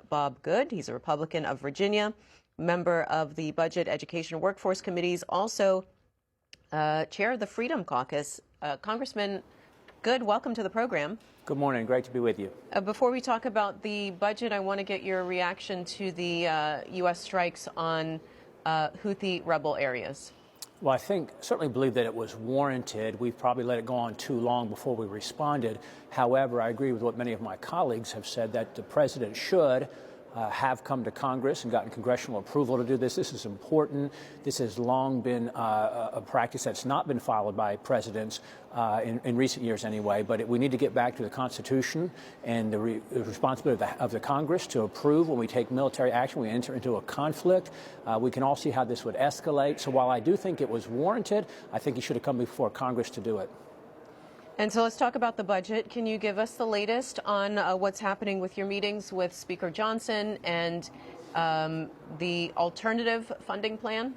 Bob Good. He's a Republican of Virginia, member of the Budget, Education, and Workforce Committees, also chair of the Freedom Caucus. Congressman Good, welcome to the program. Good morning. Great to be with you. Before we talk about the budget, I want to get your reaction to the U.S. strikes on Houthi rebel areas. Well, I certainly believe that it was warranted. We've probably let it go on too long before we responded. However, I agree with what many of my colleagues have said, that the president should have come to Congress and gotten congressional approval to do this. This is important. This has long been a practice that's not been followed by presidents in recent years anyway, but we need to get back to the Constitution and the responsibility of the Congress to approve when we take military action, we enter into a conflict. We can all see how this would escalate. So while I do think it was warranted, I think he should have come before Congress to do it. And so let's talk about the budget. Can you give us the latest on what's happening with your meetings with Speaker Johnson and the alternative funding plan?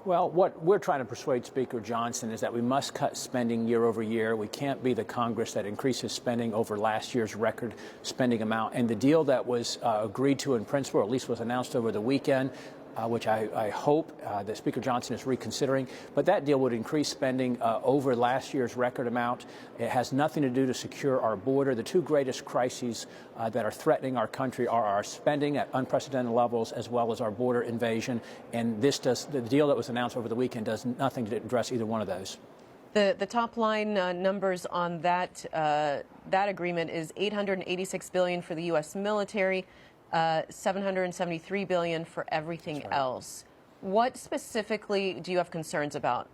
Well, what we're trying to persuade Speaker Johnson is that we must cut spending year over year. We can't be the Congress that increases spending over last year's record spending amount. And the deal that was agreed to in principle, or at least was announced over the weekend, which I hope that Speaker Johnson is reconsidering. But that deal would increase spending over last year's record amount. It has nothing to do to secure our border. The two greatest crises that are threatening our country are our spending at unprecedented levels, as well as our border invasion. And the deal that was announced over the weekend does nothing to address either one of those. The top line numbers on that agreement is $886 billion for the U.S. military, $773 billion for everything else. What specifically do you have concerns about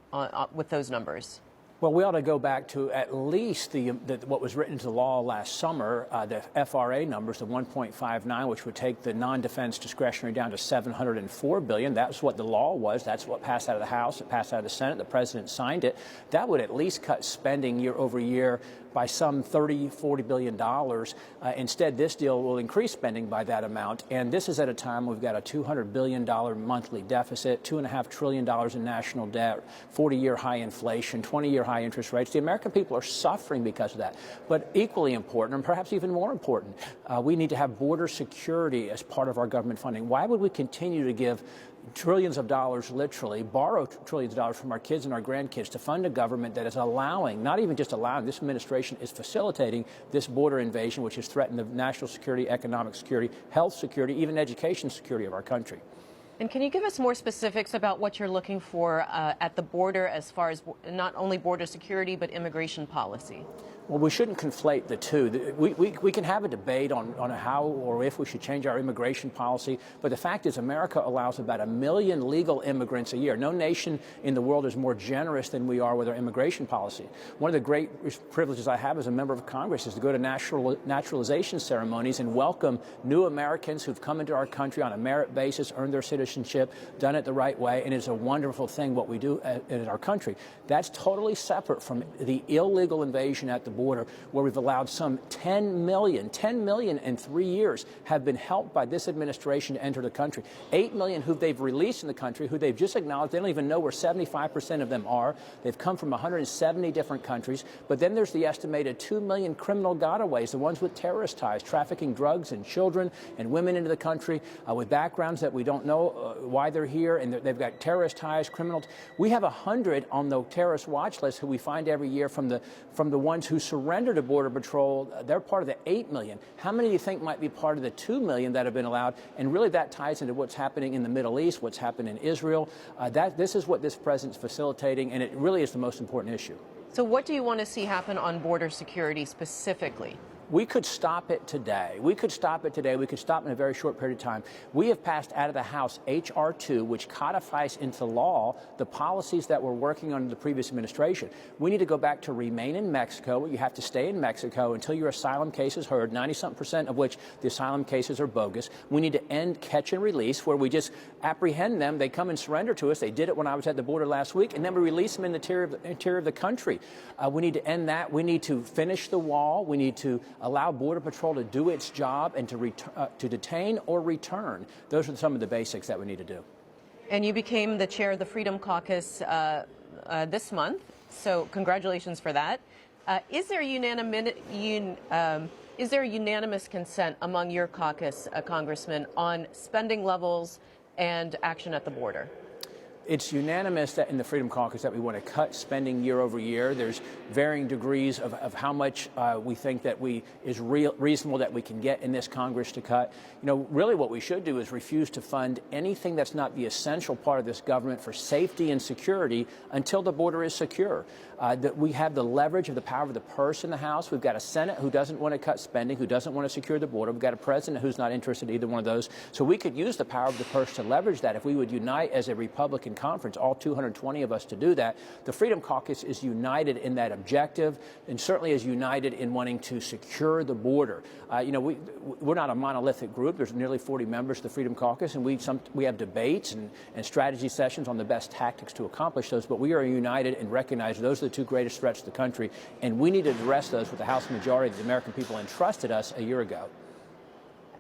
with those numbers? Well, we ought to go back to at least what was written into law last summer, the FRA numbers, the 1.59, which would take the non-defense discretionary down to $704 billion. That's what the law was. That's what passed out of the House. It passed out of the Senate. The president signed it. That would at least cut spending year over year by some $40 billion. Instead, this deal will increase spending by that amount. And this is at a time we've got a $200 billion monthly deficit, $2.5 trillion in national debt, 40-year high inflation, 20-year high interest rates. The American people are suffering because of that. But equally important, and perhaps even more important, we need to have border security as part of our government funding. Why would we continue to give trillions of dollars, literally, borrow trillions of dollars from our kids and our grandkids to fund a government that is allowing, not even just allowing, this administration is facilitating this border invasion, which has threatened the national security, economic security, health security, even education security of our country? And can you give us more specifics about what you're looking for at the border as far as not only border security, but immigration policy? Well, we shouldn't conflate the two. We can have a debate on how or if we should change our immigration policy, but the fact is America allows about 1 million legal immigrants a year. No nation in the world is more generous than we are with our immigration policy. One of the great privileges I have as a member of Congress is to go to naturalization ceremonies and welcome new Americans who've come into our country on a merit basis, earned their citizenship, done it the right way, and it's a wonderful thing what we do in our country. That's totally separate from the illegal invasion at the border, where we've allowed some 10 million in 3 years have been helped by this administration to enter the country. 8 million who they've released in the country, who they've just acknowledged they don't even know where 75% of them are. They've come from 170 different countries. But then there's the estimated 2 million criminal gotaways, the ones with terrorist ties, trafficking drugs and children and women into the country with backgrounds that we don't know why they're here, and they've got terrorist ties, criminals. We have 100 on the terrorist watch list who we find every year from the ones who surrender to Border Patrol. They're part of the 8 million. How many do you think might be part of the 2 million that have been allowed? And really that ties into what's happening in the Middle East, what's happened in Israel. This is what this president's facilitating, and it really is the most important issue. So what do you want to see happen on border security specifically? We could stop it today. We could stop it today. We could stop in a very short period of time. We have passed out of the House H.R. 2, which codifies into law the policies that were working under the previous administration. We need to go back to remain in Mexico. You have to stay in Mexico until your asylum case is heard, 90-something% of which the asylum cases are bogus. We need to end catch and release, where we just apprehend them. They come and surrender to us. They did it when I was at the border last week, and then we release them in the interior of the country. We need to end that. We need to finish the wall. We need to allow Border Patrol to do its job and to detain or return. Those are some of the basics that we need to do. And you became the chair of the Freedom Caucus this month, so congratulations for that. Is there Is there unanimous consent among your caucus, Congressman, on spending levels and action at the border? It's unanimous that in the Freedom Caucus that we want to cut spending year over year. There's varying degrees of how much we think that is reasonable that we can get in this Congress to cut. You know, really what we should do is refuse to fund anything that's not the essential part of this government for safety and security until the border is secure. That we have the leverage of the power of the purse in the House. We've got a Senate who doesn't want to cut spending, who doesn't want to secure the border. We've got a president who's not interested in either one of those. So we could use the power of the purse to leverage that if we would unite as a Republican conference, all 220 of us to do that. The Freedom Caucus is united in that objective and certainly is united in wanting to secure the border. You know, we're not a monolithic group. There's nearly 40 members of the Freedom Caucus, and we have debates and strategy sessions on the best tactics to accomplish those, but we are united and recognize those are the two greatest threats to the country, and we need to address those with the House majority that the American people entrusted us a year ago.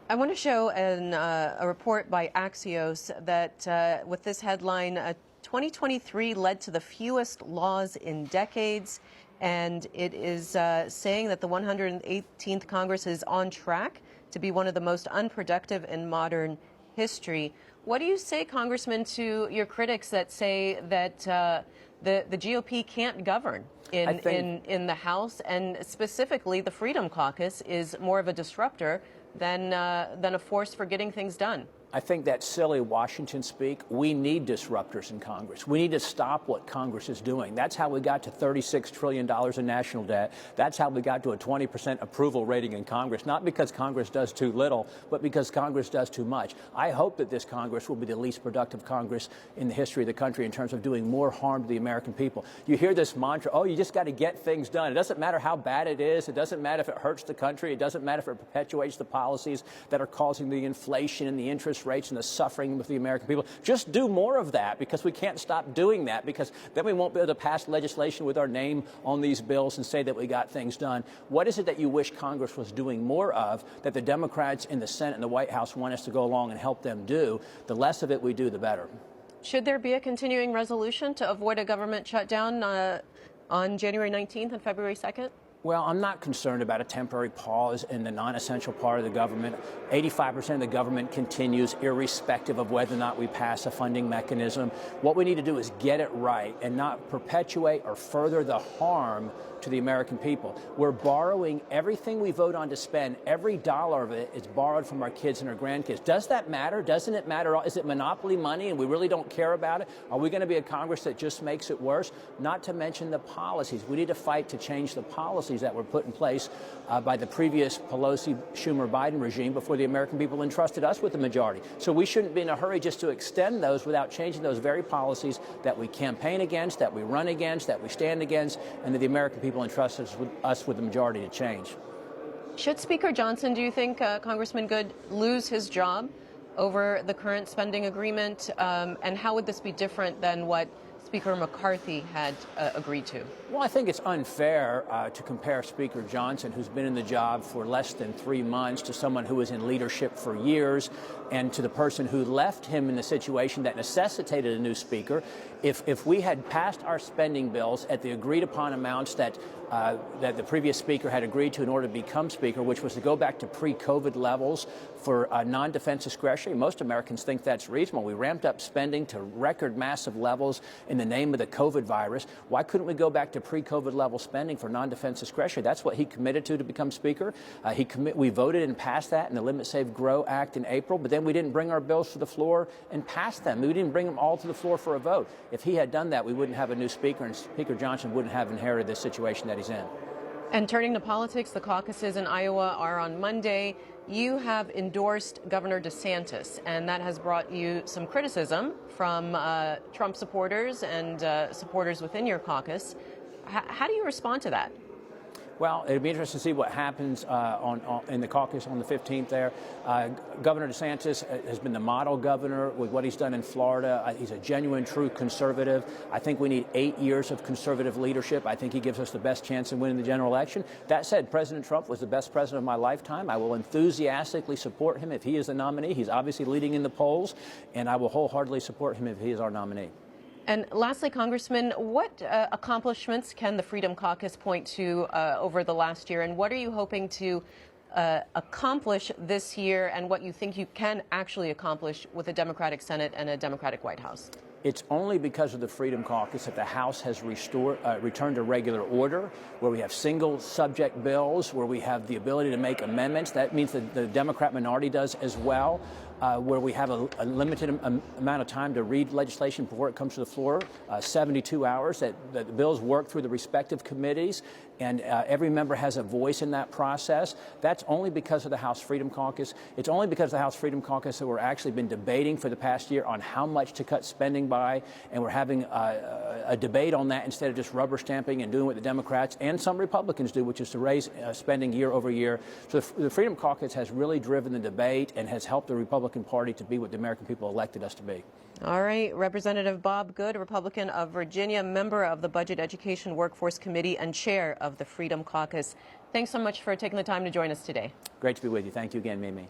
I want to show a report by Axios that with this headline, 2023 led to the fewest laws in decades, and it is saying that the 118th Congress is on track to be one of the most unproductive in modern history. What do you say, Congressman, to your critics that say that the GOP can't govern in the House, and specifically the Freedom Caucus is more of a disruptor than a force for getting things done? I think that's silly Washington speak. We need disruptors in Congress. We need to stop what Congress is doing. That's how we got to $36 trillion in national debt. That's how we got to a 20% approval rating in Congress, not because Congress does too little, but because Congress does too much. I hope that this Congress will be the least productive Congress in the history of the country in terms of doing more harm to the American people. You hear this mantra, oh, you just got to get things done. It doesn't matter how bad it is. It doesn't matter if it hurts the country. It doesn't matter if it perpetuates the policies that are causing the inflation and the interest rates and the suffering with the American people. Just do more of that, because we can't stop doing that, because then we won't be able to pass legislation with our name on these bills and say that we got things done. What is it that you wish Congress was doing more of that the Democrats in the Senate and the White House want us to go along and help them do? The less of it we do, the better. Should there be a continuing resolution to avoid a government shutdown on January 19th and February 2nd? Well, I'm not concerned about a temporary pause in the non-essential part of the government. 85% of the government continues, irrespective of whether or not we pass a funding mechanism. What we need to do is get it right and not perpetuate or further the harm to the American people. We're borrowing everything we vote on to spend. Every dollar of it is borrowed from our kids and our grandkids. Does that matter? Doesn't it matter? Is it monopoly money and we really don't care about it? Are we going to be a Congress that just makes it worse? Not to mention the policies. We need to fight to change the policies that were put in place by the previous Pelosi, Schumer, Biden regime before the American people entrusted us with the majority. So we shouldn't be in a hurry just to extend those without changing those very policies that we campaign against, that we run against, that we stand against, and that the American people entrusted us with the majority to change. Should Speaker Johnson, do you think, Congressman Good, lose his job over the current spending agreement? And how would this be different than what Speaker McCarthy had agreed to? Well, I think it's unfair to compare Speaker Johnson, who's been in the job for less than 3 months, to someone who was in leadership for years, and to the person who left him in the situation that necessitated a new speaker. If we had passed our spending bills at the agreed-upon amounts that the previous speaker had agreed to in order to become speaker, which was to go back to pre-COVID levels for non-defense discretionary, most Americans think that's reasonable. We ramped up spending to record massive levels in the name of the COVID virus. Why couldn't we go back to pre-COVID level spending for non-defense discretionary? That's what he committed to become speaker. We voted and passed that in the Limit, Save, Grow Act in April, but then we didn't bring our bills to the floor and pass them. We didn't bring them all to the floor for a vote. If he had done that, we wouldn't have a new speaker, and Speaker Johnson wouldn't have inherited this situation that he's in. And turning to politics, the caucuses in Iowa are on Monday. You have endorsed Governor DeSantis, and that has brought you some criticism from Trump supporters and supporters within your caucus. How do you respond to that? Well, it'll be interesting to see what happens in the caucus on the 15th there. Governor DeSantis has been the model governor with what he's done in Florida. He's a genuine, true conservative. I think we need 8 years of conservative leadership. I think he gives us the best chance in winning the general election. That said, President Trump was the best president of my lifetime. I will enthusiastically support him if he is the nominee. He's obviously leading in the polls, and I will wholeheartedly support him if he is our nominee. And lastly, Congressman, what accomplishments can the Freedom Caucus point to over the last year, and what are you hoping to accomplish this year and what you think you can actually accomplish with a Democratic Senate and a Democratic White House? It's only because of the Freedom Caucus that the House has returned to regular order, where we have single subject bills, where we have the ability to make amendments. That means that the Democrat minority does as well, where we have a limited amount of time to read legislation before it comes to the floor, 72 hours, that the bills work through the respective committees, and every member has a voice in that process. That's only because of the House Freedom Caucus. It's only because of the House Freedom Caucus that we're actually been debating for the past year on how much to cut spending by, and we're having a debate on that instead of just rubber stamping and doing what the Democrats and some Republicans do, which is to raise spending year over year. So the Freedom Caucus has really driven the debate and has helped the Republican Party to be what the American people elected us to be. All right, Representative Bob Good, Republican of Virginia, member of the Budget, Education, Workforce Committee, and chair of the Freedom Caucus. Thanks so much for taking the time to join us today. Great to be with you. Thank you again, Mimi.